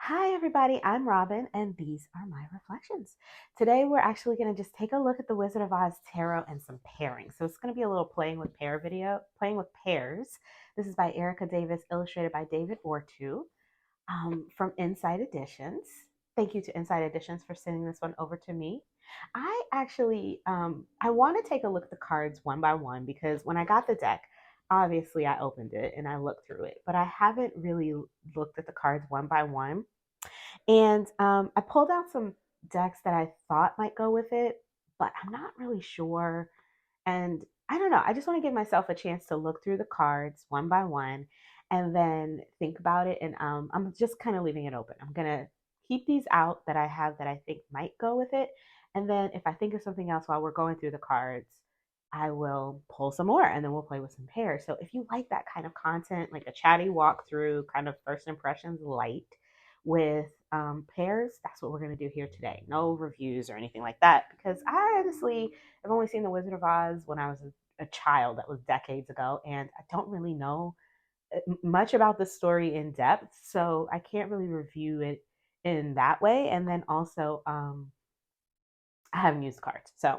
Hi, everybody. I'm Robin, and these are my reflections. Today, we're actually going to just take a look at the Wizard of Oz tarot and some pairing. So it's going to be a little playing with pairs. This is by Erica Davis, illustrated by David Ortu from Inside Editions. Thank you to Inside Editions for sending this one over to me. I actually I want to take a look at the cards one by one because when I got the deck, obviously I opened it and I looked through it, but I haven't really looked at the cards one by one. And I pulled out some decks that I thought might go with it, but I'm not really sure. And I don't know. I just want to give myself a chance to look through the cards one by one and then think about it. And I'm just kind of leaving it open. I'm going to keep these out that I have that I think might go with it. And then if I think of something else while we're going through the cards, I will pull some more and then we'll play with some pairs. So if you like that kind of content, like a chatty walkthrough, kind of first impressions light with pairs, that's what we're going to do here today. No reviews or anything like that because I honestly I've only seen The Wizard of Oz when I was a child. That was decades ago, and I don't really know much about the story in depth, so I can't really review it in that way. And then also, I haven't used cards, so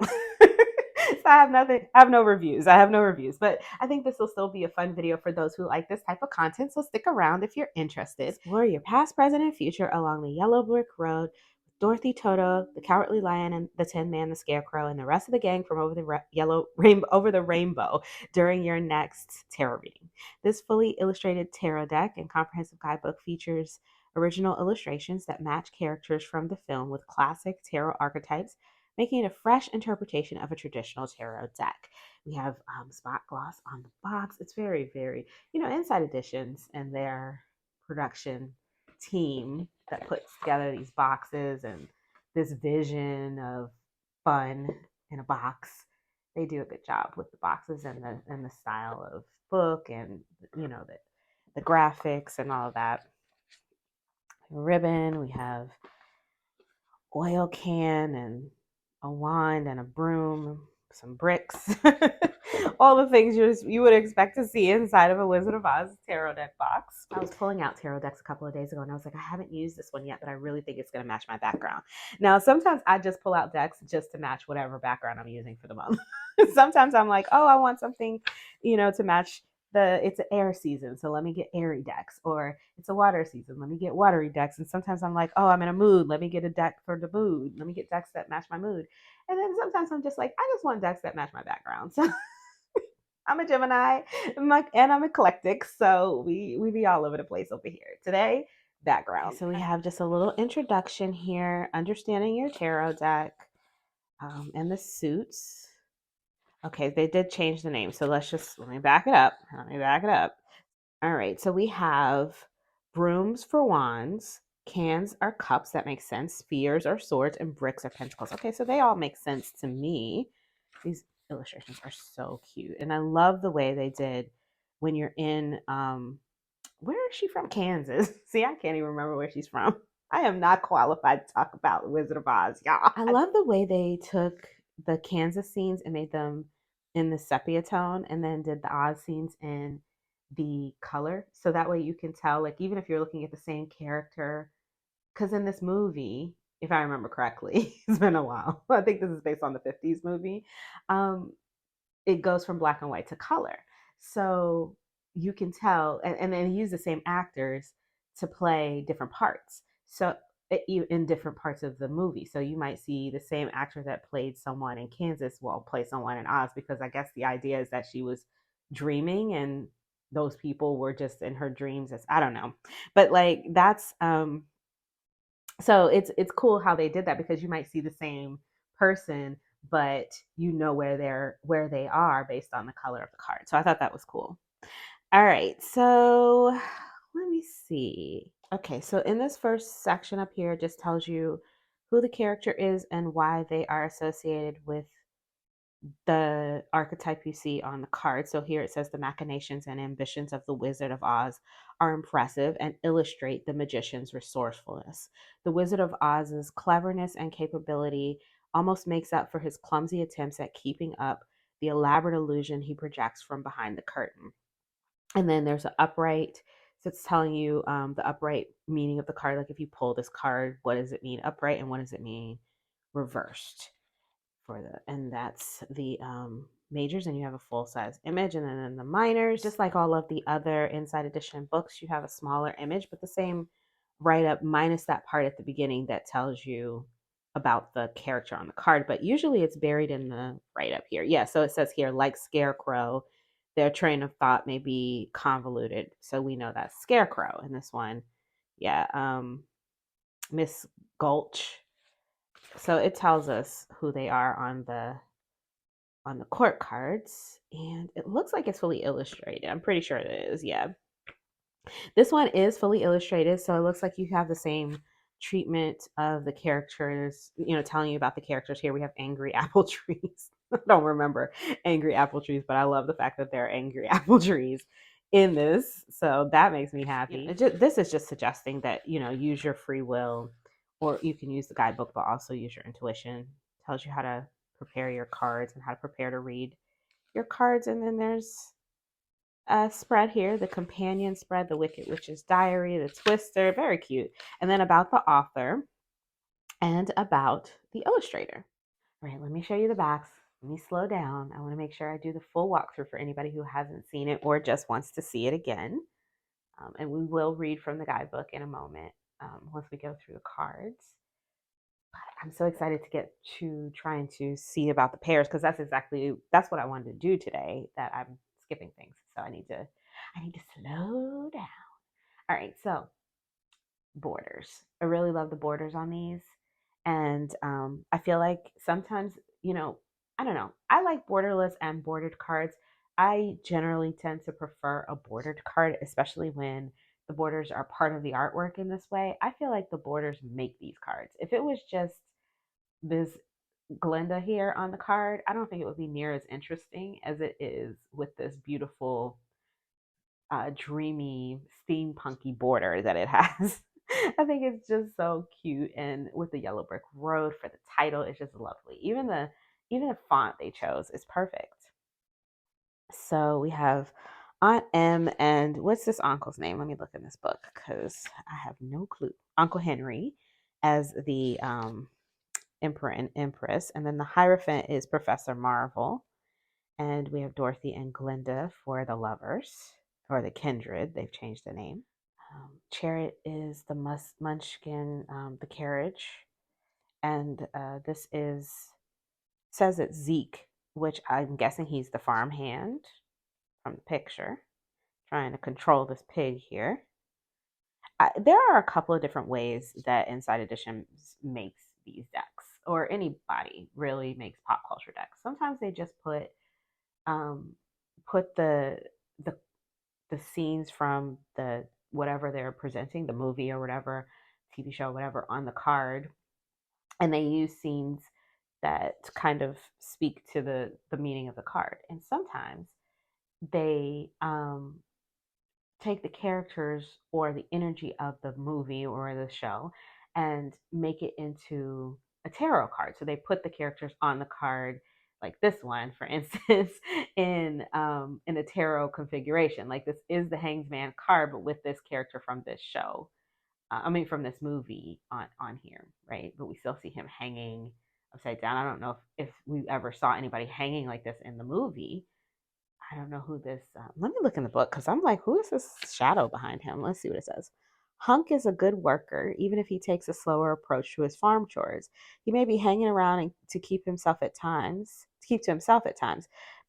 so I have nothing. I have no reviews. I have no reviews, but I think this will still be a fun video for those who like this type of content. So stick around if you're interested. Explore your past, present, and future along the yellow brick road with Dorothy, Toto, the Cowardly Lion, and the Tin Man, the Scarecrow, and the rest of the gang from over the yellow rainbow over the rainbow during your next tarot reading. This fully illustrated tarot deck and comprehensive guidebook features original illustrations that match characters from the film with classic tarot archetypes, making it a fresh interpretation of a traditional tarot deck. We have spot gloss on the box. It's very, very, Inside Editions and their production team that puts together these boxes and this vision of fun in a box. They do a good job with the boxes and the style of book and the graphics and all of that. Ribbon. We have oil can and a wand and a broom, some bricks, all the things you would expect to see inside of a Wizard of Oz tarot deck box. I was pulling out tarot decks a couple of days ago and I was like, I haven't used this one yet, but I really think it's going to match my background. Now, sometimes I just pull out decks just to match whatever background I'm using for the month. Sometimes I'm like, oh, I want something, to match it's an air season, so let me get airy decks, or it's a water season, let me get watery decks. And sometimes I'm like, oh, I'm in a mood, let me get a deck for the mood, let me get decks that match my mood. And then sometimes I'm just like, I just want decks that match my background. So I'm a Gemini and I'm eclectic, so we be all over the place over here today. Background. Okay, so we have just a little introduction here, understanding your tarot deck, and the suits. Okay, they did change the name. So let me back it up. All right, so we have brooms for wands, cans are cups, that makes sense, spheres are swords, and bricks are pentacles. Okay, so they all make sense to me. These illustrations are so cute. And I love the way they did when you're in, where is she from? Kansas. See, I can't even remember where she's from. I am not qualified to talk about Wizard of Oz, y'all. I love the way they took the Kansas scenes and made them in the sepia tone and then did the Oz scenes in the color. So that way you can tell, like, even if you're looking at the same character, because in this movie, if I remember correctly, it's been a while. I think this is based on the 50s movie. Um, it goes from black and white to color. So you can tell, and then use the same actors to play different parts. So in different parts of the movie. So you might see the same actor that played someone in Kansas will play someone in Oz, because I guess the idea is that she was dreaming and those people were just in her dreams. As I don't know. But like that's so it's cool how they did that, because you might see the same person, but where they are based on the color of the card. So I thought that was cool. All right, so let me see. Okay, so in this first section up here, it just tells you who the character is and why they are associated with the archetype you see on the card. So here it says the machinations and ambitions of the Wizard of Oz are impressive and illustrate the magician's resourcefulness. The Wizard of Oz's cleverness and capability almost makes up for his clumsy attempts at keeping up the elaborate illusion he projects from behind the curtain. And then there's an upright So it's telling you the upright meaning of the card. Like if you pull this card, what does it mean upright and what does it mean reversed? And that's the majors, and you have a full size image. And then in the minors, just like all of the other inside edition books, you have a smaller image but the same write up, minus that part at the beginning that tells you about the character on the card. But usually it's buried in the write up here. Yeah, so it says here, like Scarecrow, their train of thought may be convoluted, so we know that's Scarecrow in this one. Yeah, Miss Gulch. So it tells us who they are on the court cards, and it looks like it's fully illustrated. I'm pretty sure it is. Yeah, this one is fully illustrated, so it looks like you have the same treatment of the characters, telling you about the characters. Here we have angry apple trees. I don't remember angry apple trees, but I love the fact that there are angry apple trees in this, so that makes me happy. This is just suggesting that use your free will, or you can use the guidebook but also use your intuition. It tells you how to prepare your cards and how to prepare to read your cards. And then there's a spread here, the companion spread, the Wicked Witch's Diary, the Twister, very cute. And then about the author and about the illustrator. All right, let me show you the backs. Let me slow down. I want to make sure I do the full walkthrough for anybody who hasn't seen it or just wants to see it again. And we will read from the guidebook in a moment once we go through the cards. I'm so excited to get to trying to see about the pairs, because that's what I wanted to do today, that I'm skipping things. So I need to slow down. All right, so borders. I really love the borders on these. And I feel like sometimes, I don't know. I like borderless and bordered cards. I generally tend to prefer a bordered card, especially when the borders are part of the artwork in this way. I feel like the borders make these cards. If it was just this Glinda here on the card, I don't think it would be near as interesting as it is with this beautiful, dreamy, steampunky border that it has. I think it's just so cute, and with the yellow brick road for the title, it's just lovely. Even the font they chose is perfect. So we have Aunt M, and what's this uncle's name? Let me look in this book because I have no clue. Uncle Henry as the Emperor and Empress. And then the Hierophant is Professor Marvel. And we have Dorothy and Glinda for the lovers, or the kindred. They've changed the name. Chariot is the Munchkin, the carriage. And this says it's Zeke, which I'm guessing he's the farmhand from the picture, trying to control this pig here. There are a couple of different ways that Inside Edition makes these decks, or anybody really makes pop culture decks. Sometimes they just put the the scenes from the whatever they're presenting, the movie or whatever, TV show, whatever, on the card, and they use scenes that kind of speak to the meaning of the card. And sometimes they take the characters or the energy of the movie or the show and make it into a tarot card. So they put the characters on the card, like this one, for instance, in a tarot configuration. Like this is the Hanged Man card, but with this character from this show. From this movie on here, right? But we still see him hanging upside down. I don't know if we ever saw anybody hanging like this in the movie. I don't know who this. Let me look in the book because I'm like, who is this shadow behind him? Let's see what it says. Hunk is a good worker, even if he takes a slower approach to his farm chores. He may be hanging around to keep to himself at times,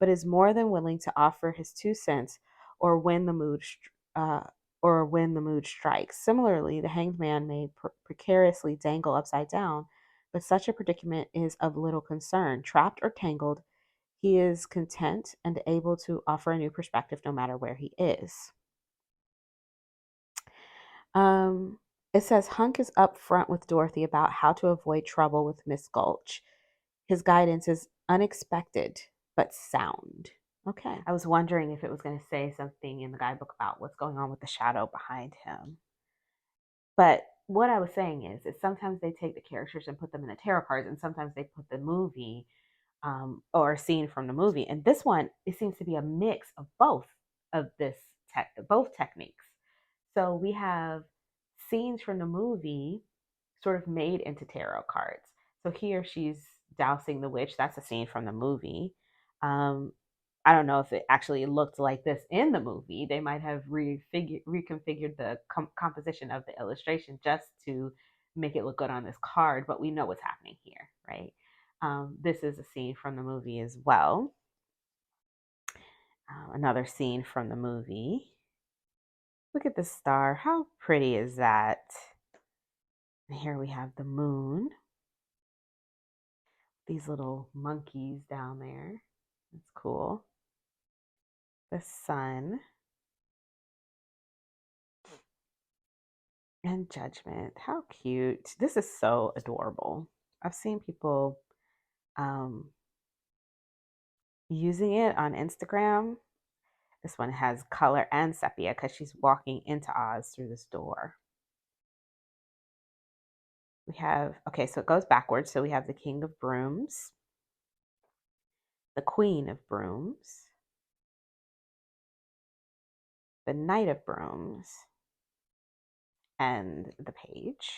but is more than willing to offer his 2 cents or when the mood uh, strikes. Similarly, the hanged man may precariously dangle upside down, but such a predicament is of little concern. Trapped or tangled, he is content and able to offer a new perspective no matter where he is. It says Hunk is up front with Dorothy about how to avoid trouble with Miss Gulch. His guidance is unexpected but sound. Okay. I was wondering if it was going to say something in the guidebook about what's going on with the shadow behind him. But what I was saying is sometimes they take the characters and put them in the tarot cards, and sometimes they put the movie or a scene from the movie. And this one, it seems to be a mix of both of both techniques. So we have scenes from the movie sort of made into tarot cards. So here she's dousing the witch. That's a scene from the movie. Um, I don't know if it actually looked like this in the movie. They might have reconfigured the composition of the illustration just to make it look good on this card, but we know what's happening here, right? This is a scene from the movie as well. Another scene from the movie. Look at the star. How pretty is that? And here we have the moon. These little monkeys down there. That's cool. The sun and judgment. How cute. This is so adorable. I've seen people um, using it on Instagram. This one has color and sepia because she's walking into Oz through this door. We have, okay, so it goes backwards. So we have the King of Brooms, the Queen of Brooms, the Knight of Brooms, and the Page.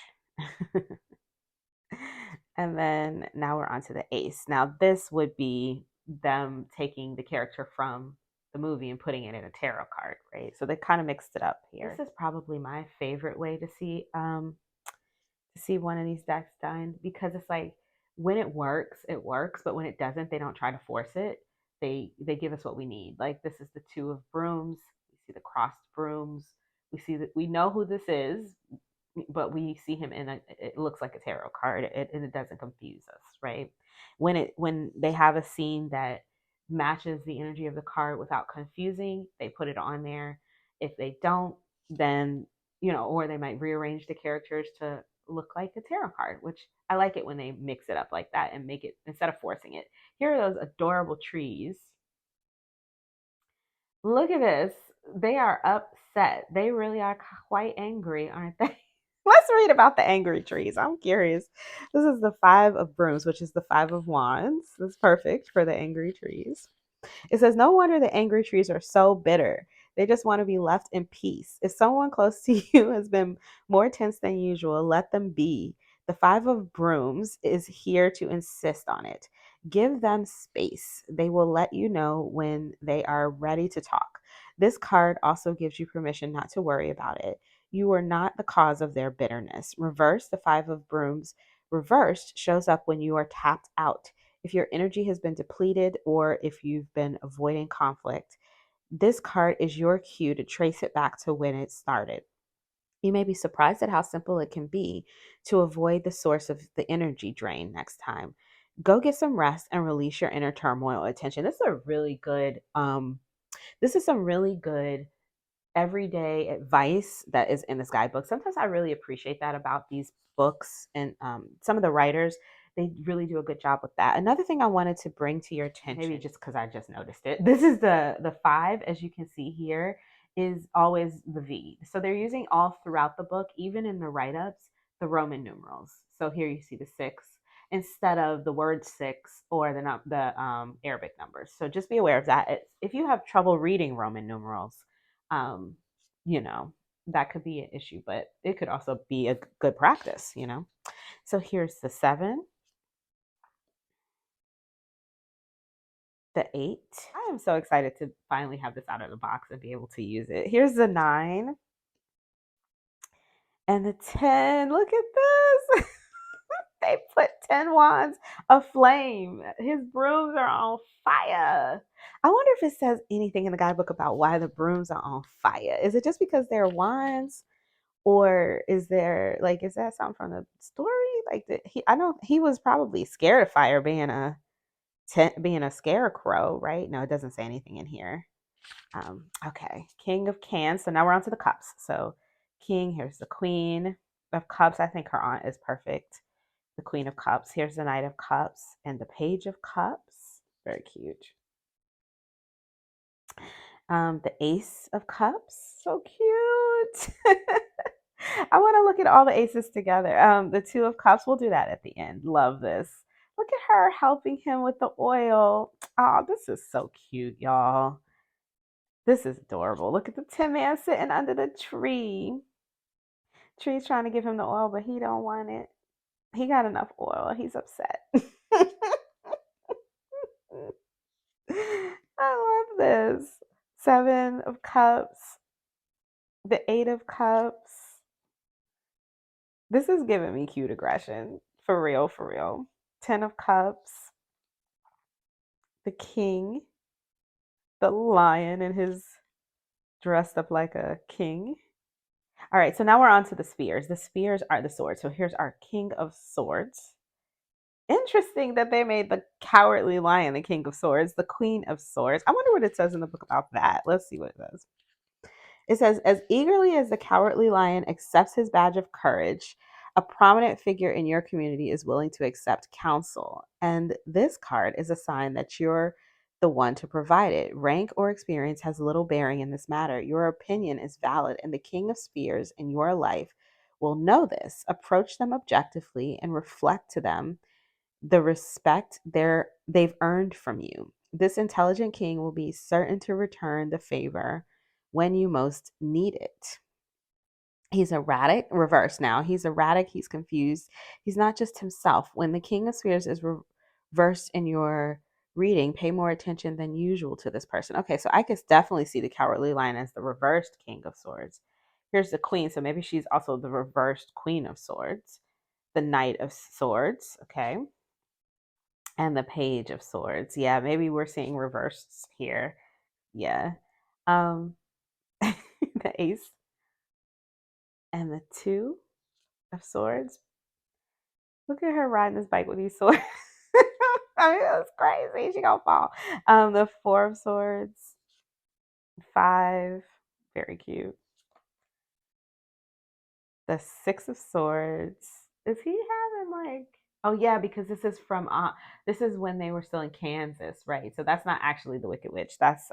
And then now we're on to the Ace. Now, this would be them taking the character from the movie and putting it in a tarot card, right? So they kind of mixed it up here. This is probably my favorite way to see one of these decks done because it's like when it works, but when it doesn't, they don't try to force it. They give us what we need. Like this is the Two of Brooms. We see the crossed brooms. We see that we know who this is, but we see him in a it looks like a tarot card and it doesn't confuse us, right? When they have a scene that matches the energy of the card without confusing, they put it on there. If they don't, then or they might rearrange the characters to look like a tarot card, which I like it when they mix it up like that and make it instead of forcing it. Here are those adorable trees. Look at this. They are upset. They really are quite angry, aren't they? Let's read about the angry trees. I'm curious. This is the Five of Brooms, which is the Five of Wands. That's perfect for the angry trees. It says, no wonder the angry trees are so bitter. They just want to be left in peace. If someone close to you has been more tense than usual, let them be. The Five of Brooms is here to insist on it. Give them space. They will let you know when they are ready to talk. This card also gives you permission not to worry about it. You are not the cause of their bitterness. Reverse, the Five of Brooms reversed shows up when you are tapped out. If your energy has been depleted or if you've been avoiding conflict, this card is your cue to trace it back to when it started. You may be surprised at how simple it can be to avoid the source of the energy drain next time. Go get some rest and release your inner turmoil attention. This is some really good everyday advice that is in this guidebook. Sometimes I really appreciate that about these books and some of the writers. They really do a good job with that. Another thing I wanted to bring to your attention, maybe just because I just noticed it, this is the five, as you can see here, is always the V. So they're using all throughout the book, even in the write-ups, the Roman numerals. So here you see the six instead of the word six or the Arabic numbers. So just be aware of that. If you have trouble reading Roman numerals, um, you know, that could be an issue, but it could also be a good practice. So here's the seven, the eight. I am so excited to finally have this out of the box and be able to use it. Here's the nine and the 10. Look at this. They put 10 wands aflame. His brooms are on fire. I wonder if it says anything in the guidebook about why the brooms are on fire. Is it just because they're wands? Or is that something from the story? I know he was probably scared of fire being a scarecrow, right? No, it doesn't say anything in here. Okay, King of Cans. So now we're on to the cups. So King, here's the Queen of Cups. I think her aunt is perfect. The Queen of Cups. Here's the Knight of Cups and the Page of Cups. Very cute. The Ace of Cups. So cute. I want to look at all the aces together. The Two of Cups. We'll do that at the end. Love this. Look at her helping him with the oil. Oh, this is so cute, y'all. This is adorable. Look at the Tin Man sitting under the tree. Tree's trying to give him the oil, but he don't want it. He got enough oil. He's upset. I love this. 7 of Cups, the 8 of Cups. This is giving me cute aggression. For real, for real. 10 of Cups, the King, the Lion in his dressed up like a king. All right, so now we're on to the spears. The spears are the swords. So here's our King of Swords. Interesting that they made the Cowardly Lion the King of Swords, the Queen of Swords. I wonder what it says in the book about that. Let's see what it says. It says, as eagerly as the Cowardly Lion accepts his badge of courage, a prominent figure in your community is willing to accept counsel. And this card is a sign that you're the one to provide it. Rank or experience has little bearing in this matter. Your opinion is valid, and the King of Spears in your life will know this. Approach them objectively and reflect to them the respect they've earned from you. This intelligent king will be certain to return the favor when you most need it. He's erratic, reverse now. He's erratic, he's confused. He's not just himself. When the King of Spheres is reversed in your reading, pay more attention than usual to this person. Okay, so I could definitely see the Cowardly Lion as the reversed King of Swords. Here's the Queen, so maybe she's also the reversed Queen of Swords. The Knight of Swords, okay. And the Page of Swords. Yeah, maybe we're seeing reversed here. Yeah. The Ace and the 2 of Swords. Look at her riding this bike with these swords. I mean, that's crazy. She gonna fall. The 4 of Swords, 5, very cute. The 6 of Swords. Is he having like? Oh yeah, because this is when they were still in Kansas, right? So that's not actually the Wicked Witch. That's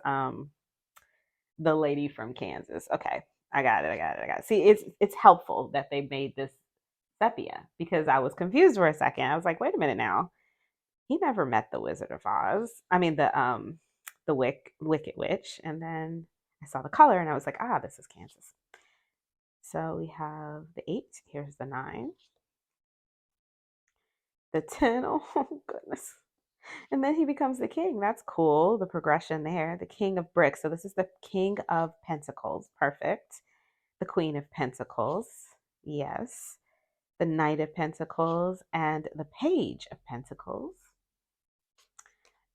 the lady from Kansas. Okay, I got it. See, it's helpful that they made this sepia because I was confused for a second. I was like, wait a minute now. He never met the Wizard of Oz. I mean the Wicked Witch, and then I saw the color and I was like, this is Kansas. So we have the 8. Here's the 9. The 10. Oh goodness. And then he becomes the king. That's cool. The progression there. The King of Bricks. So this is the King of Pentacles. Perfect. The Queen of Pentacles. Yes. The Knight of Pentacles and the Page of Pentacles.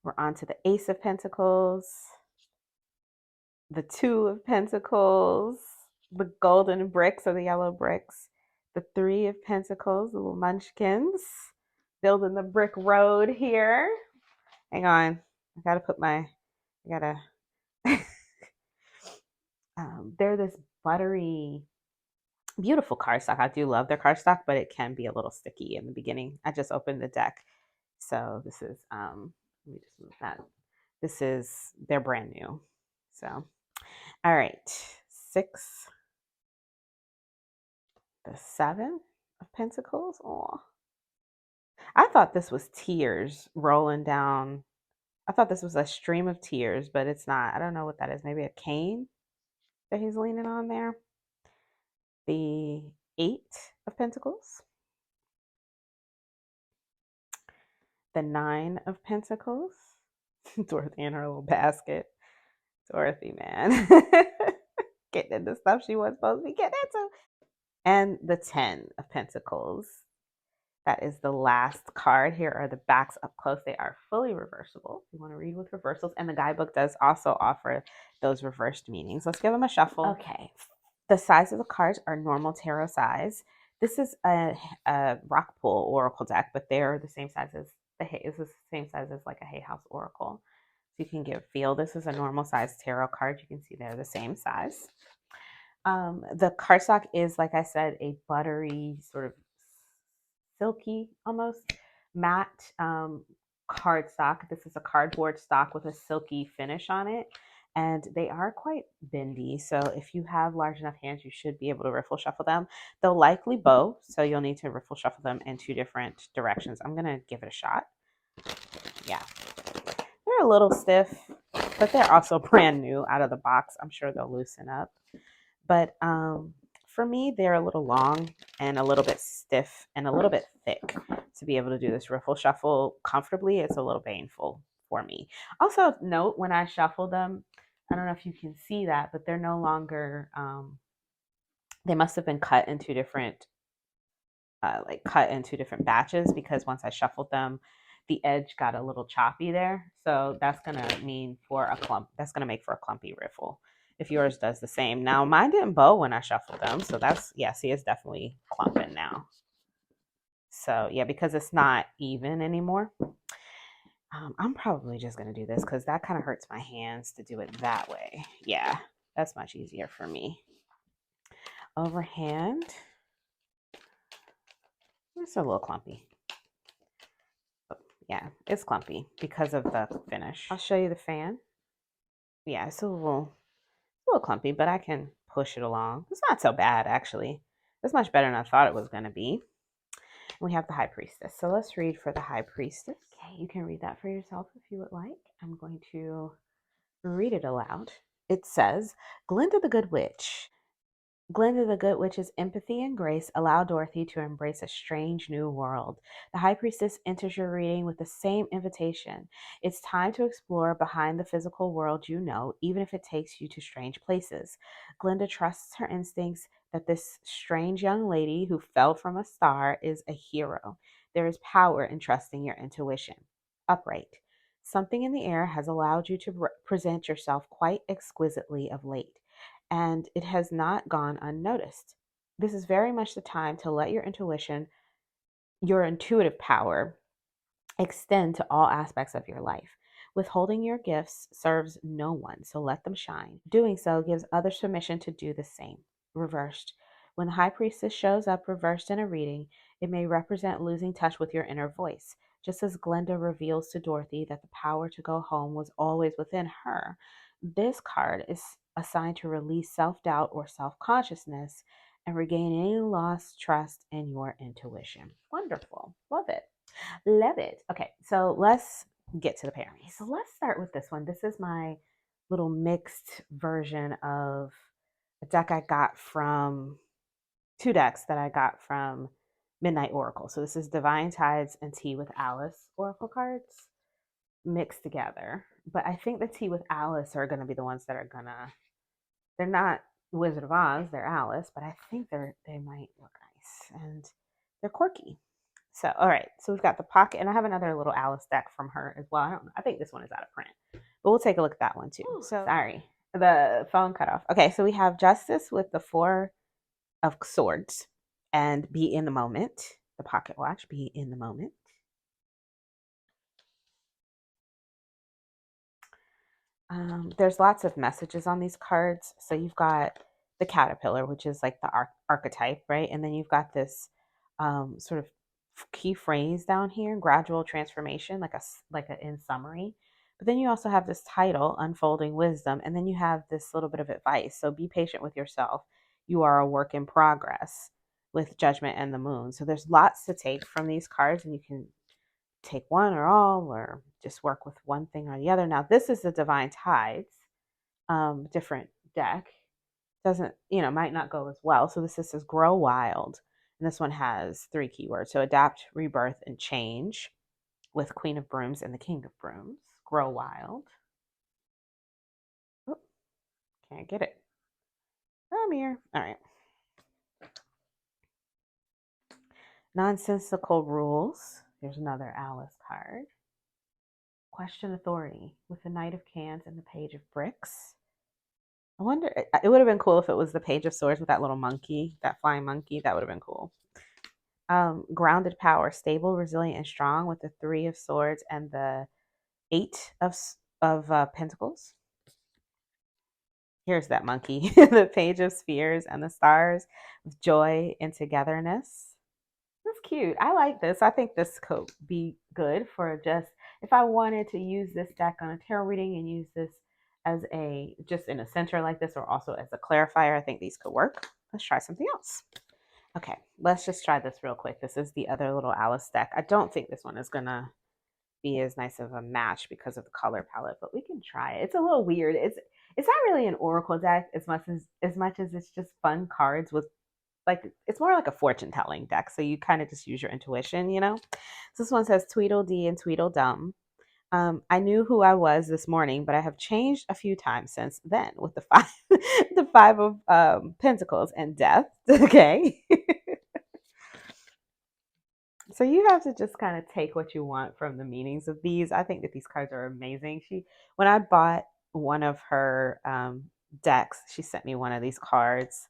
We're on to the Ace of Pentacles. The 2 of Pentacles. The golden bricks or the yellow bricks. The 3 of Pentacles, the little munchkins. Building the brick road here. Hang on. I gotta, they're this buttery, beautiful cardstock. I do love their cardstock, but it can be a little sticky in the beginning. I just opened the deck. So this is, let me just move that. They're brand new. So, all right. 6, the 7 of Pentacles. Oh, I thought this was tears rolling down. I thought this was a stream of tears, but it's not. I don't know what that is. Maybe a cane that he's leaning on there. The 8 of Pentacles. The 9 of Pentacles. Dorothy in her little basket. Dorothy, man. Getting into stuff she wasn't supposed to be getting into. And the 10 of Pentacles. That is the last card. Here are the backs up close. They are fully reversible. You want to read with reversals. And the guidebook does also offer those reversed meanings. Let's give them a shuffle. Okay. The size of the cards are normal tarot size. This is a rock pool oracle deck, but they're the same size as this is the same size as like a Hay House oracle. So you can get a feel. This is a normal size tarot card. You can see they're the same size. The cardstock is, like I said, a buttery sort of silky, almost matte cardstock. This is a cardboard stock with a silky finish on it. And they are quite bendy. So if you have large enough hands, you should be able to riffle shuffle them. They'll likely bow, so you'll need to riffle shuffle them in 2 different directions. I'm going to give it a shot. Yeah. They're a little stiff, but they're also brand new out of the box. I'm sure they'll loosen up. But for me, they're a little long and a little bit stiff and a little bit thick to be able to do this riffle shuffle comfortably. It's a little painful for me. Also, note when I shuffle them, I don't know if you can see that, but they're no longer, they must have been cut into different cut into different batches because once I shuffled them, the edge got a little choppy there. So that's gonna mean for a clump. That's gonna make for a clumpy riffle. If yours does the same. Now mine didn't bow when I shuffled them, so that's yeah. See, it's definitely clumping now. So yeah, because it's not even anymore. I'm probably just gonna do this because that kind of hurts my hands to do it that way. Yeah, that's much easier for me. Overhand. It's a little clumpy. Yeah, it's clumpy because of the finish. I'll show you the fan. Yeah, it's a little clumpy, but I can push it along. It's not so bad, actually. It's much better than I thought it was going to be. We have the High Priestess. So let's read for the High Priestess. Okay, you can read that for yourself if you would like. I'm going to read it aloud. It says, Glinda the Good Witch. Glinda the Good Witch's empathy and grace allow Dorothy to embrace a strange new world. The High Priestess enters your reading with the same invitation. It's time to explore behind the physical world you know, even if it takes you to strange places. Glinda trusts her instincts that this strange young lady who fell from a star is a hero. There is power in trusting your intuition. Upright. Something in the air has allowed you to present yourself quite exquisitely of late, and it has not gone unnoticed. This is very much the time to let your intuition, your intuitive power, extend to all aspects of your life. Withholding your gifts serves no one, so let them shine. Doing so gives others permission to do the same. Reversed. When the High Priestess shows up reversed in a reading, it may represent losing touch with your inner voice. Just as Glinda reveals to Dorothy that the power to go home was always within her, this card is assigned to release self doubt or self consciousness and regain any lost trust in your intuition. Wonderful. Love it. Love it. Okay, so let's get to the pairings. So let's start with this one. This is my little mixed version of a deck I got from two decks that I got from Midnight Oracle. So this is Divine Tides and Tea with Alice Oracle cards mixed together. But I think the Tea with Alice are going to be the ones that are going to, they're not Wizard of Oz, they're Alice, but I think they might look nice and they're quirky. So, all right. So we've got the pocket, and I have another little Alice deck from her as well. I think this one is out of print, but we'll take a look at that one too. Ooh, so sorry, the phone cut off. Okay, so we have Justice with the Four of Swords and Be in the Moment. The pocket watch, Be in the Moment. There's lots of messages on these cards. So you've got the caterpillar, which is like the archetype, right? And then you've got this sort of key phrase down here, gradual transformation, like a in summary. But then you also have this title, unfolding wisdom, and then you have this little bit of advice. So be patient with yourself. You are a work in progress with judgment and the moon. So there's lots to take from these cards, and you can take one or all or just work with one thing or the other. Now this is the Divine Tides, different deck. Doesn't, might not go as well. So this says grow wild. And this one has 3 keywords. So adapt, rebirth, and change with Queen of Brooms and the King of Brooms. Grow wild. Oh, can't get it. Come here. All right. Nonsensical rules. There's another Alice card. Question authority with the Knight of Cans and the Page of Bricks. I wonder, it would have been cool if it was the Page of Swords with that little monkey, that flying monkey. That would have been cool. Grounded power, stable, resilient, and strong with the 3 of Swords and the 8 of Pentacles. Here's that monkey, the Page of Spheres and the Stars with joy and togetherness. That's cute. I like this. I think this could be good for just if I wanted to use this deck on a tarot reading and use this as a just in a center like this or also as a clarifier. I think these could work. Let's try something else. Okay, let's just try this real quick. This is the other little Alice deck. I don't think this one is gonna be as nice of a match because of the color palette, but we can try it. It's a little weird. It's not really an oracle deck as much as it's just fun cards with like it's more like a fortune telling deck. So you kind of just use your intuition. So this one says Tweedledee and Tweedledum. I knew who I was this morning, but I have changed a few times since then with the five, the 5 of Pentacles and Death. Okay, so you have to just kind of take what you want from the meanings of these. I think that these cards are amazing. When I bought one of her decks, she sent me one of these cards,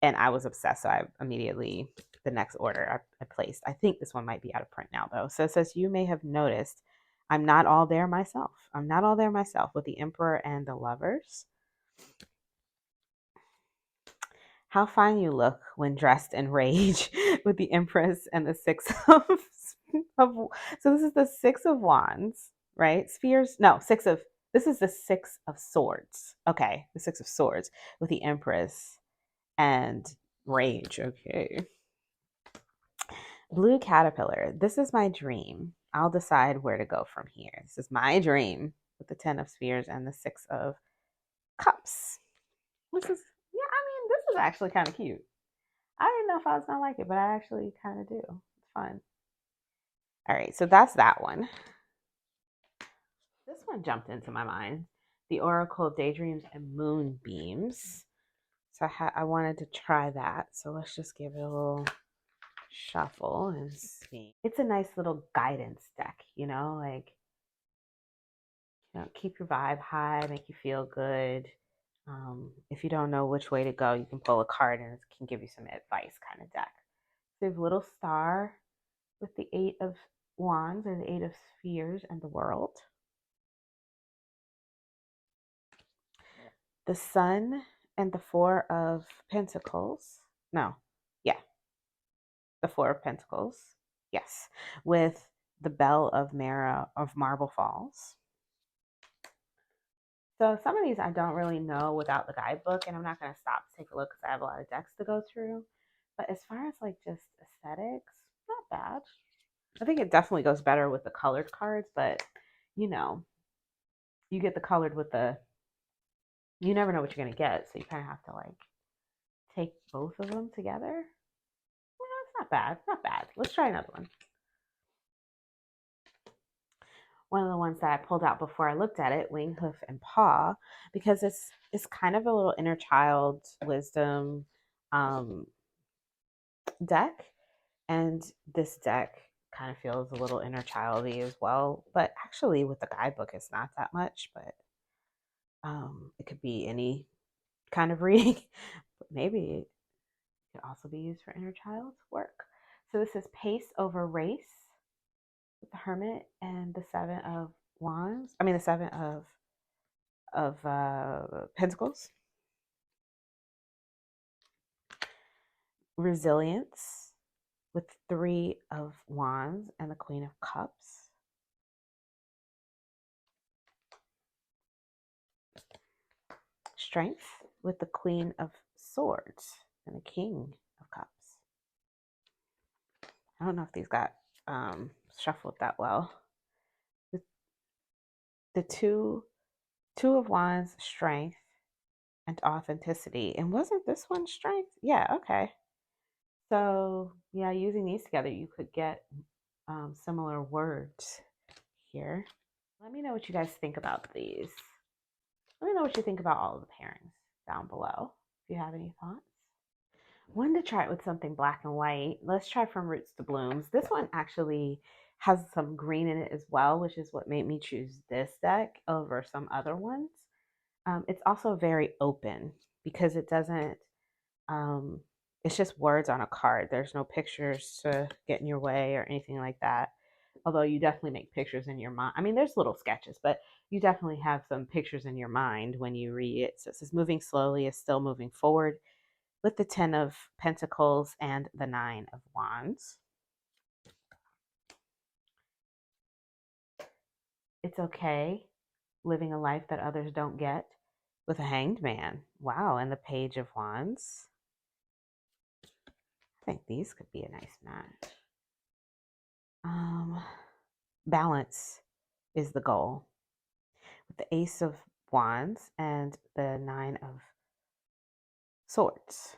and I was obsessed. So I immediately, the next order I placed. I think this one might be out of print now, though. So it says, you may have noticed I'm not all there myself. I'm not all there myself with the Emperor and the Lovers. How fine you look when dressed in rage with the Empress and the Six of so this is the 6 of Wands, right? Spheres. No, this is the 6 of Swords. Okay, the 6 of Swords with the Empress and rage. Okay. Blue caterpillar. This is my dream. I'll decide where to go from here. This is my dream with the 10 of Spheres and the 6 of Cups. This is, yeah, I mean, this is actually kind of cute. I didn't know if I was going to like it, but I actually kind of do. It's fun. All right, so that's that one. This one jumped into my mind. The Oracle Daydreams and Moonbeams. So I wanted to try that. So let's just give it a little shuffle and see. It's a nice little guidance deck, like, keep your vibe high, make you feel good. If you don't know which way to go, you can pull a card and it can give you some advice kind of deck. So we have Little Star with the 8 of Wands or the 8 of Spheres and the World. The Sun and the 4 of Pentacles. No, yeah, the 4 of Pentacles. Yes, with the Bell of Marble Falls. So some of these I don't really know without the guidebook, and I'm not going to stop to take a look because I have a lot of decks to go through. But as far as like just aesthetics, not bad. I think it definitely goes better with the colored cards, but you get the colored with you never know what you're going to get. So you kind of have to like take both of them together. It's not bad. Not bad. Let's try another one. One of the ones that I pulled out before I looked at it, Wing, Hoof, and Paw, because it's kind of a little inner child wisdom deck. And this deck kind of feels a little inner childy as well. But actually with the guidebook, it's not that much, but it could be any kind of reading. But maybe it could also be used for inner child work. So this is Pace Over Race with the Hermit and the 7 of Wands. I mean the 7 of Pentacles. Resilience with 3 of Wands and the Queen of Cups. Strength with the Queen of Swords and the King of Cups. I don't know if these got shuffled that well. The two of Wands, strength and authenticity. And wasn't this one strength? Yeah, okay. So yeah, using these together, you could get similar words here. Let me know what you guys think about these. Let me know what you think about all of the pairings down below if you have any thoughts. Wanted to try it with something black and white. Let's try From Roots to Blooms. This one actually has some green in it as well, which is what made me choose this deck over some other ones. It's also very open because it doesn't, it's just words on a card. There's no pictures to get in your way or anything like that. Although you definitely make pictures in your mind. I mean, there's little sketches, but you definitely have some pictures in your mind when you read it. So it says moving slowly is still moving forward with the 10 of Pentacles and the 9 of Wands. It's okay living a life that others don't get with a Hanged Man. Wow, and the Page of Wands. I think these could be a nice match. balance is the goal. With the Ace of Wands and the Nine of Swords.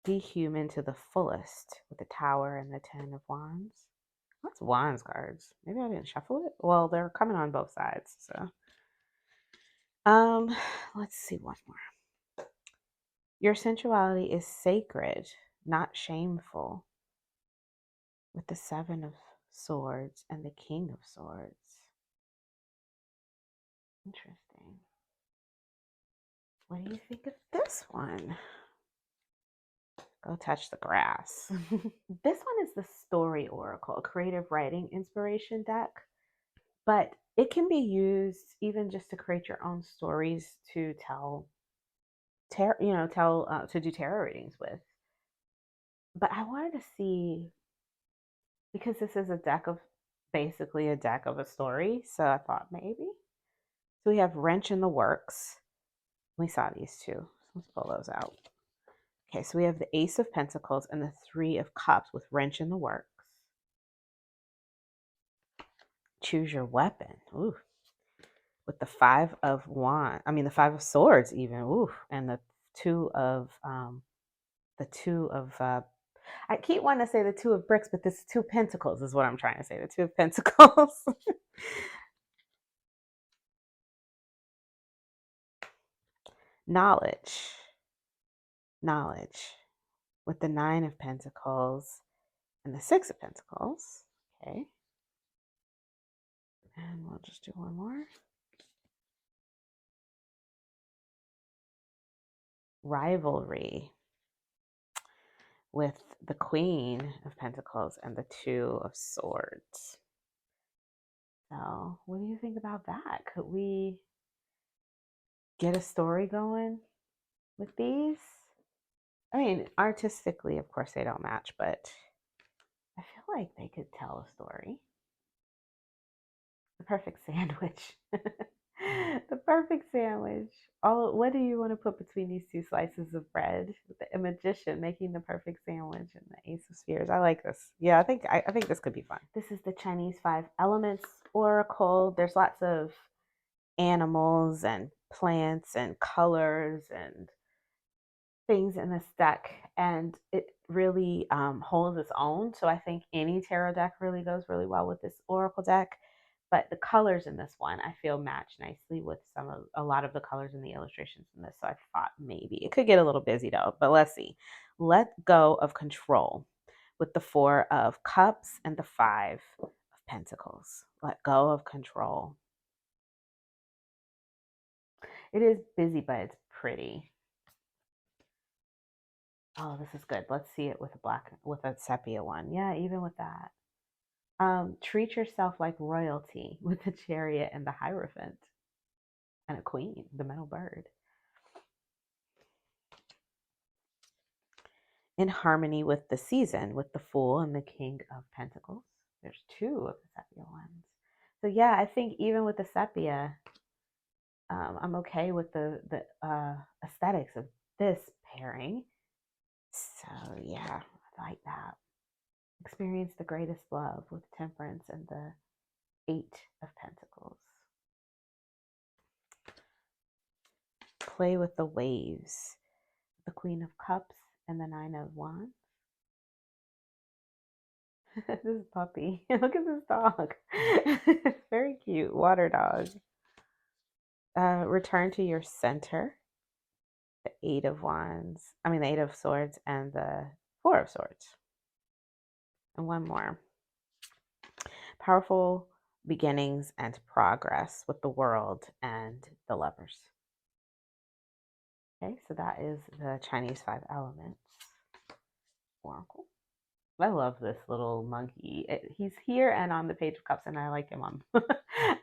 Be human to the fullest with the Tower and the Ten of Wands. That's Wands cards. Maybe I didn't shuffle it. Well, they're coming on both sides, so. Let's see one more. Your sensuality is sacred, not shameful. With the Seven of Swords and the King of Swords. Interesting. What do you think of this one? Go touch the grass. This one is the Story Oracle, a creative writing inspiration deck, but it can be used even just to create your own stories to tell, to do tarot readings with. But I wanted to see, because this is basically a deck of a story, so I thought maybe. So we have Wrench in the Works. We saw these two. Let's pull those out. Okay, so we have the Ace of Pentacles and the Three of Cups with Wrench in the Works. Choose your weapon. Ooh. With the Five of Swords even. Ooh. And the two of I keep wanting to say the Two of Bricks, but this Two Pentacles is what I'm trying to say. The Two of Pentacles. Knowledge with the Nine of Pentacles and the Six of Pentacles. Okay. And we'll just do one more. Rivalry with the Queen of Pentacles and the Two of Swords. So, what do you think about that? Could we get a story going with these? I mean, artistically, of course, they don't match, but I feel like they could tell a story. The perfect sandwich. The perfect sandwich. What do you want to put between these two slices of bread? A magician making the perfect sandwich and the Ace of Spheres. I like this. Yeah, I think this could be fun. This is the Chinese Five Elements Oracle. There's lots of animals and plants and colors and things in this deck, and it really holds its own. So I think any tarot deck really goes really well with this oracle deck. But the colors in this one, I feel match nicely with a lot of the colors in the illustrations in this. So I thought maybe it could get a little busy though. But let's see. Let go of control with the Four of Cups and the Five of Pentacles. Let go of control. It is busy, but it's pretty. Oh, this is good. Let's see it with a sepia one. Yeah, even with that. Treat yourself like royalty with the Chariot and the Hierophant and a Queen, the metal bird. In harmony with the season, with the Fool and the King of Pentacles. There's two of the sepia ones. So yeah, I think even with the sepia, I'm okay with the aesthetics of this pairing. So yeah, I like that. Experience the greatest love with Temperance and the Eight of Pentacles. Play with the waves. The Queen of Cups and the Nine of Wands. This puppy. Look at this dog. It's very cute. Water dog. Return to your center. The Eight of Swords and the Four of Swords. And one more. Powerful beginnings and progress with the World and the Lovers. Okay, so that is the Chinese Five Elements Oracle. I love this little monkey. He's here and on the Page of Cups, and I like him on.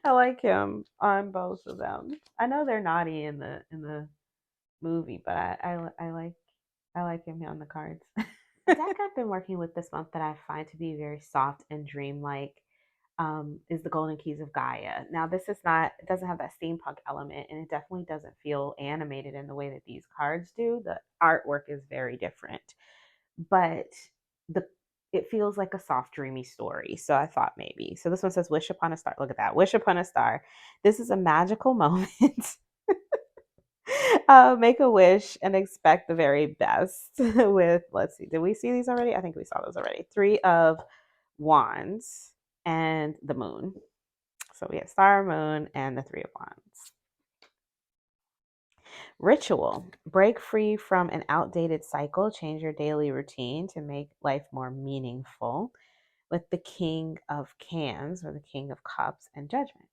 I like him on both of them. I know they're naughty in the movie, but I like him on the cards. The deck I've been working with this month that I find to be very soft and dreamlike is the Golden Keys of Gaia. Now, it doesn't have that steampunk element, and it definitely doesn't feel animated in the way that these cards do. The artwork is very different, but it feels like a soft, dreamy story. So I thought maybe. So this one says, wish upon a star. Look at that. Wish upon a star. This is a magical moment. Make a wish and expect the very best with, let's see, did we see these already? I think we saw those already. Three of Wands and the moon. So we have star, moon, and the Three of Wands. Ritual. Break free from an outdated cycle. Change your daily routine to make life more meaningful with the King of Cans or the King of Cups and Judgment.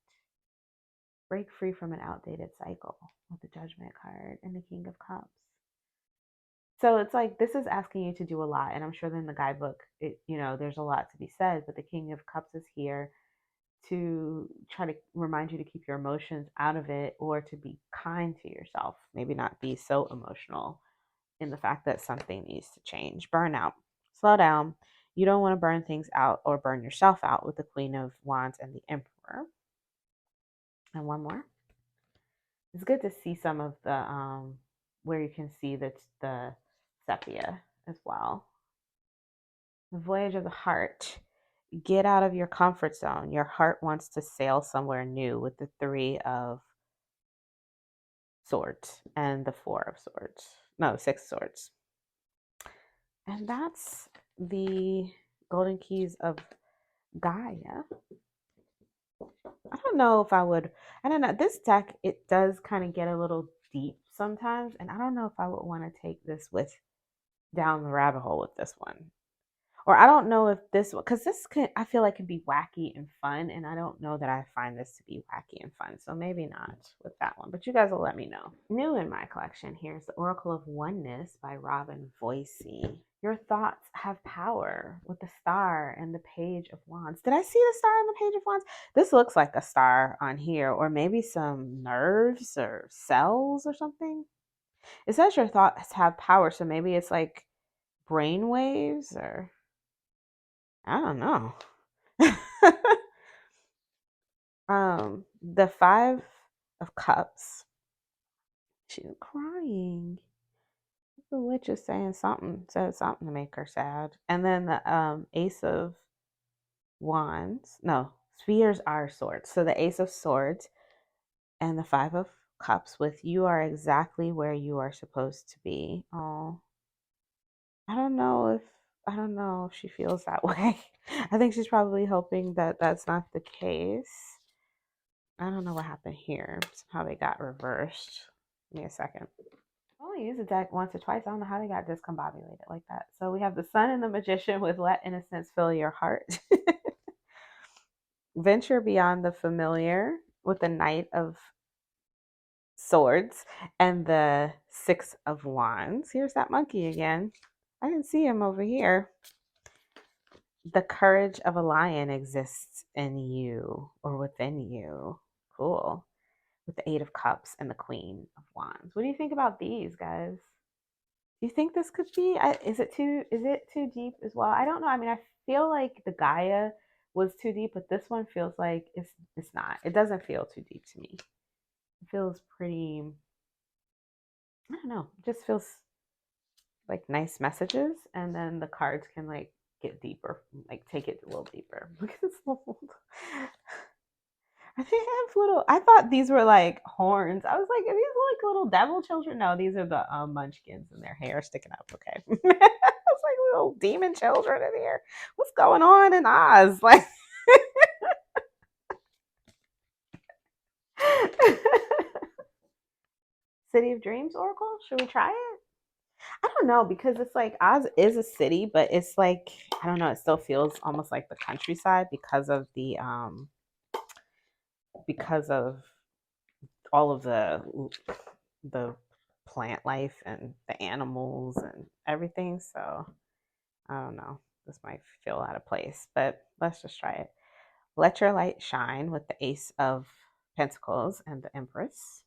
Break free from an outdated cycle with the Judgment card and the King of Cups. So it's like this is asking you to do a lot, and I'm sure in the guidebook, there's a lot to be said. But the King of Cups is here to try to remind you to keep your emotions out of it, or to be kind to yourself. Maybe not be so emotional in the fact that something needs to change. Burnout. Slow down. You don't want to burn things out or burn yourself out with the Queen of Wands and the Emperor. And one more. It's good to see some of the where you can see the sepia as well. The voyage of the heart. Get out of your comfort zone. Your heart wants to sail somewhere new with the Three of Swords and the Four of Swords. No, Six Swords. And that's the Golden Keys of Gaia. I don't know if I would, I don't know. This deck, it does kind of get a little deep sometimes. And I don't know if I would want to take this with down the rabbit hole with this one. Or I don't know if this one, because this can, I feel like can be wacky and fun, and I don't know that I find this to be wacky and fun, so maybe not with that one, but you guys will let me know. New in my collection, here's the Oracle of Oneness by Robin Voicey. Your thoughts have power with the star and the Page of Wands. Did I see the star and the Page of Wands? This looks like a star on here, or maybe some nerves or cells or something. It says your thoughts have power, so maybe it's like brain waves, or I don't know. The Five of Cups. She's crying. The witch is saying something, said something to make her sad. And then the Ace of Wands. No, spheres are swords. So the Ace of Swords and the Five of Cups with you are exactly where you are supposed to be. Oh, I don't know if she feels that way. I think she's probably hoping that that's not the case. I don't know what happened here. Somehow they got reversed. Give me a second. I only used the deck once or twice. I don't know how they got discombobulated like that. So we have the Sun and the Magician with Let Innocence Fill Your Heart. Venture beyond the familiar with the Knight of Swords and the Six of Wands. Here's that monkey again. I didn't see him over here. The courage of a lion exists in you or within you. Cool. With the Eight of Cups and the Queen of Wands. What do you think about these, guys? Do you think this could be? Is it too deep as well? I don't know. I mean, I feel like the Gaia was too deep, but this one feels like it's not. It doesn't feel too deep to me. It feels pretty. I don't know. It just feels like nice messages, and then the cards can like get deeper, like take it a little deeper. Look at this little. I think I have little. I thought these were like horns. I was like, are these like little devil children? No, these are the munchkins, and their hair sticking up. Okay, it's like little demon children in here. What's going on in Oz? Like, City of Dreams Oracle. Should we try it? I don't know because it's like Oz is a city, but it's like I don't know. It still feels almost like the countryside because of all of the plant life and the animals and everything. So I don't know. This might feel out of place, but let's just try it. Let your light shine with the Ace of Pentacles and the Empress.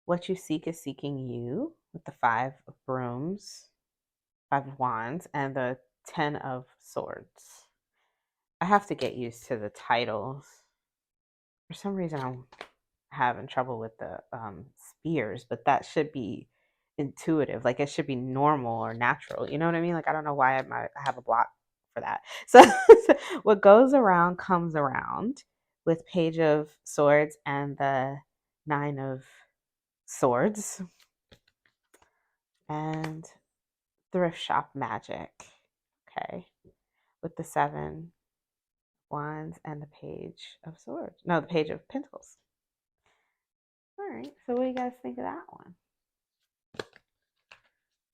What you seek is seeking you with the Five of Brooms, Five of Wands, and the Ten of Swords. I have to get used to the titles. For some reason, I'm having trouble with the spears, but that should be intuitive. Like it should be normal or natural. You know what I mean? Like I don't know why I have a block for that. So what goes around comes around with Page of Swords and the Nine of Swords and Thrift Shop Magic. Okay. With the Seven Wands and the Page of Swords. No, the Page of Pentacles. All right. So what do you guys think of that one?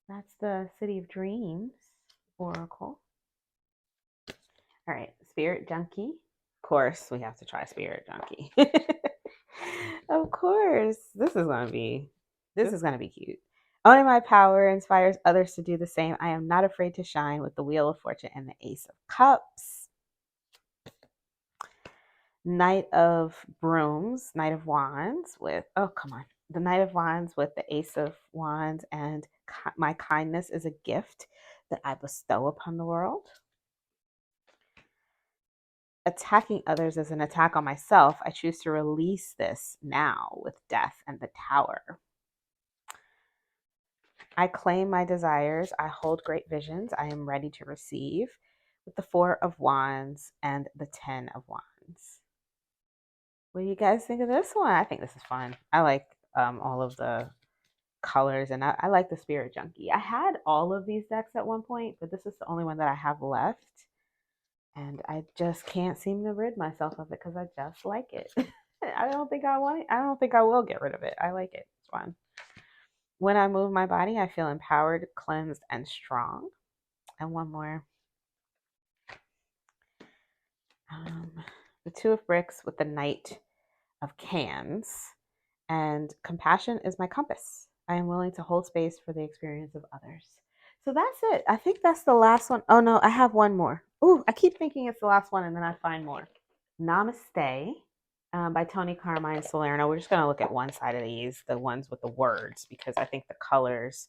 That's the City of Dreams Oracle. All right, Spirit Junkie. Of course, we have to try Spirit Junkie. Of course, this is gonna be cute. Owning my power inspires others to do the same. I am not afraid to shine with the Wheel of Fortune and the Ace of Cups. Knight of Brooms, Knight of Wands with, oh, come on. The Knight of Wands with the Ace of Wands and my kindness is a gift that I bestow upon the world. Attacking others is an attack on myself. I choose to release this now with Death and the Tower. I claim my desires. I hold great visions. I am ready to receive with the Four of Wands and the Ten of Wands. What do you guys think of this one? I think this is fun. I like all of the colors, and I like the Spirit Junkie. I had all of these decks at one point, but this is the only one that I have left. And I just can't seem to rid myself of it because I just like it. I don't think I want it. I don't think I will get rid of it. I like it. It's fun. When I move my body, I feel empowered, cleansed, and strong. And one more. The Two of Bricks with the Knight of Cans. And compassion is my compass. I am willing to hold space for the experience of others. So that's it. I think that's the last one. Oh no, I have one more. Ooh, I keep thinking it's the last one and then I find more. Namaste by Tony Carmine Salerno. We're just going to look at one side of these, the ones with the words, because I think the colors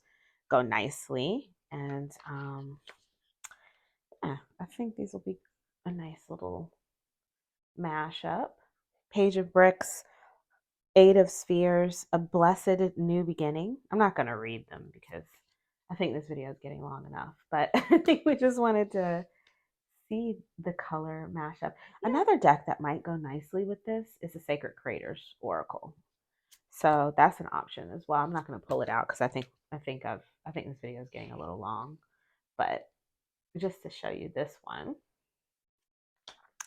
go nicely. And yeah, I think these will be a nice little mashup. Page of Bricks, Eight of Spheres, A Blessed New Beginning. I'm not going to read them because I think this video is getting long enough, but I think we just wanted to see the color mashup. Yeah. Another deck that might go nicely with this is the Sacred Creators Oracle. So that's an option as well. I'm not going to pull it out because I think this video is getting a little long, but just to show you this one.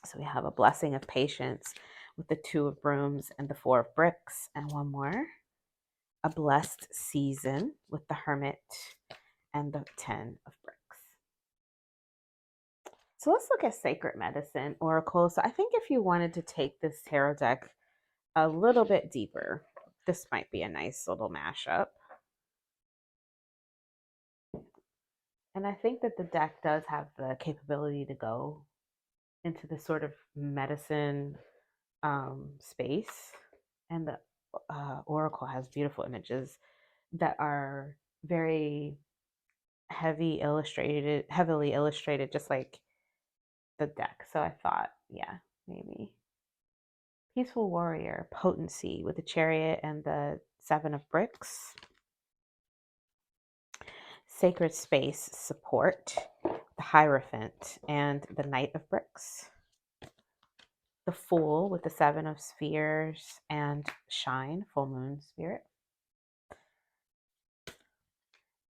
So we have a Blessing of Patience with the Two of Brooms and the Four of Bricks, and one more. A Blessed Season with the Hermit and the Ten of Bricks. So let's look at Sacred Medicine Oracle. So I think if you wanted to take this tarot deck a little bit deeper, this might be a nice little mashup. And I think that the deck does have the capability to go into the sort of medicine space. And the Oracle has beautiful images that are very heavily illustrated, just like the deck. So I thought, yeah, maybe. Peaceful Warrior, Potency with the Chariot and the Seven of Bricks. Sacred Space, Support, the Hierophant and the Knight of Bricks. The Fool with the Seven of Spheres and Shine, Full Moon Spirit.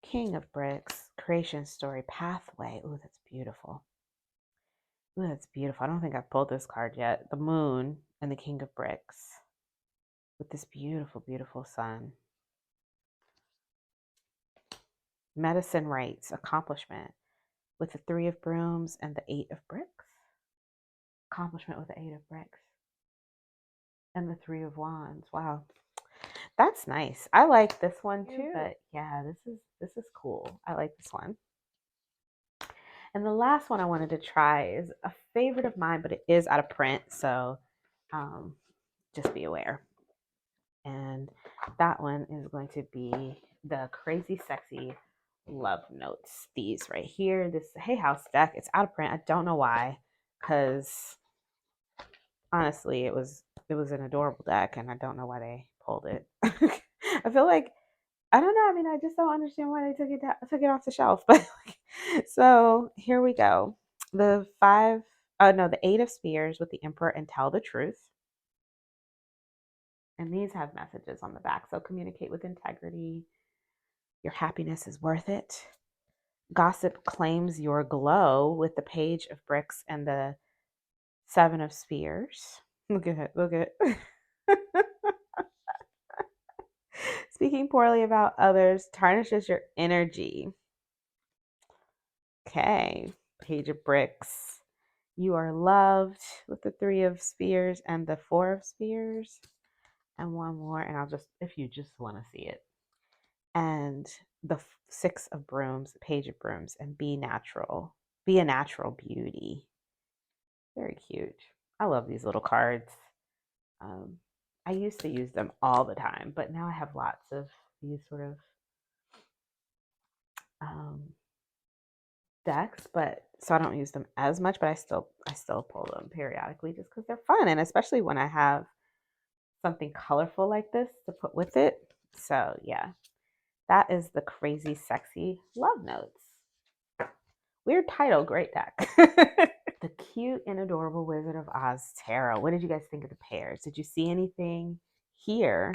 King of Bricks, Creation Story, Pathway. Ooh, that's beautiful. Ooh, that's beautiful. I don't think I've pulled this card yet. The Moon and the King of Bricks with this beautiful, beautiful sun. Medicine Rights, Accomplishment with the Three of Brooms and the Eight of Bricks. Accomplishment with the Eight of Bricks. And the Three of Wands. Wow. That's nice. I like this one too, but yeah, this is cool. I like this one. And the last one I wanted to try is a favorite of mine, but it is out of print, so just be aware. And that one is going to be the Crazy Sexy Love Notes. These right here. This Hay House deck. It's out of print. I don't know why, because honestly, it was an adorable deck, and I don't know why they pulled it. I feel like I don't know. I mean, I just don't understand why they took it off the shelf. But so here we go. The five, oh no, the eight of spears with the emperor and tell the truth. And these have messages on the back. So communicate with integrity. Your happiness is worth it. Gossip claims your glow with the page of bricks and the seven of spears. Look at it. Look at it. Speaking poorly about others tarnishes your energy. Okay. Page of bricks. You are loved with the three of spears and the four of spears. And one more. And I'll just, if you just want to see it. And the six of brooms, page of brooms, and be natural. Be a natural beauty. Very cute. I love these little cards. I used to use them all the time, but now I have lots of these sort of decks, but so I don't use them as much, but I still pull them periodically just because they're fun, and especially when I have something colorful like this to put with it. So yeah, that is the Crazy Sexy Love Notes. Weird title, great deck. The Cute and Adorable Wizard of Oz Tarot. What did you guys think of the pairs? Did you see anything here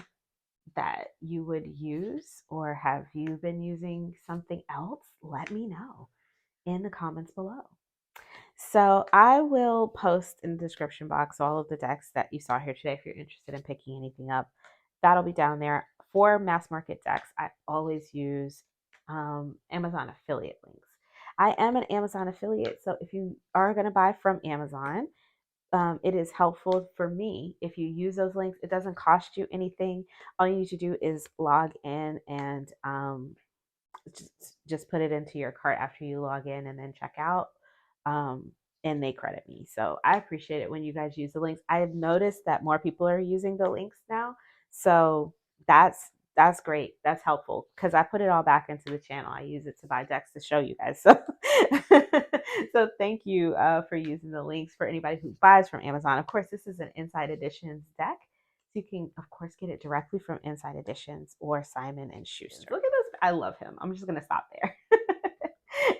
that you would use, or have you been using something else? Let me know in the comments below. So I will post in the description box all of the decks that you saw here today if you're interested in picking anything up. That'll be down there. For mass market decks, I always use Amazon affiliate links. I am an Amazon affiliate, so if you are going to buy from Amazon, it is helpful for me if you use those links. It doesn't cost you anything. All you need to do is log in and just put it into your cart after you log in and then check out. Um, and they credit me. So I appreciate it when you guys use the links. I have noticed that more people are using the links now. So that's great. That's helpful because I put it all back into the channel. I use it to buy decks to show you guys. So so thank you for using the links for anybody who buys from Amazon. Of course, this is an Inside Editions deck. So you can, of course, get it directly from Inside Editions or Simon and Schuster. Look at this. I love him. I'm just going to stop there.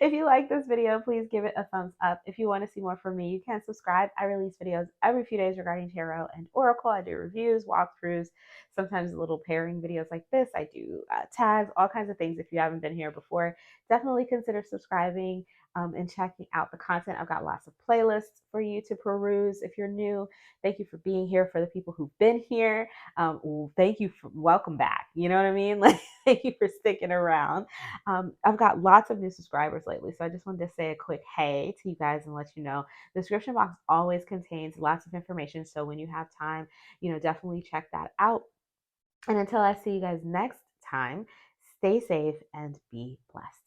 If you like this video, please give it a thumbs up. If you want to see more from me, you can subscribe. I release videos every few days regarding tarot and oracle. I do reviews, walkthroughs, sometimes little pairing videos like this. I do tags, all kinds of things. If you haven't been here before, definitely consider subscribing and checking out the content. I've got lots of playlists for you to peruse. If you're new, thank you for being here. For the people who've been here, thank you for welcome back. You know what I mean? Like, thank you for sticking around. I've got lots of new subscribers lately, so I just wanted to say a quick hey to you guys and let you know the description box always contains lots of information. So when you have time, definitely check that out. And until I see you guys next time, stay safe and be blessed.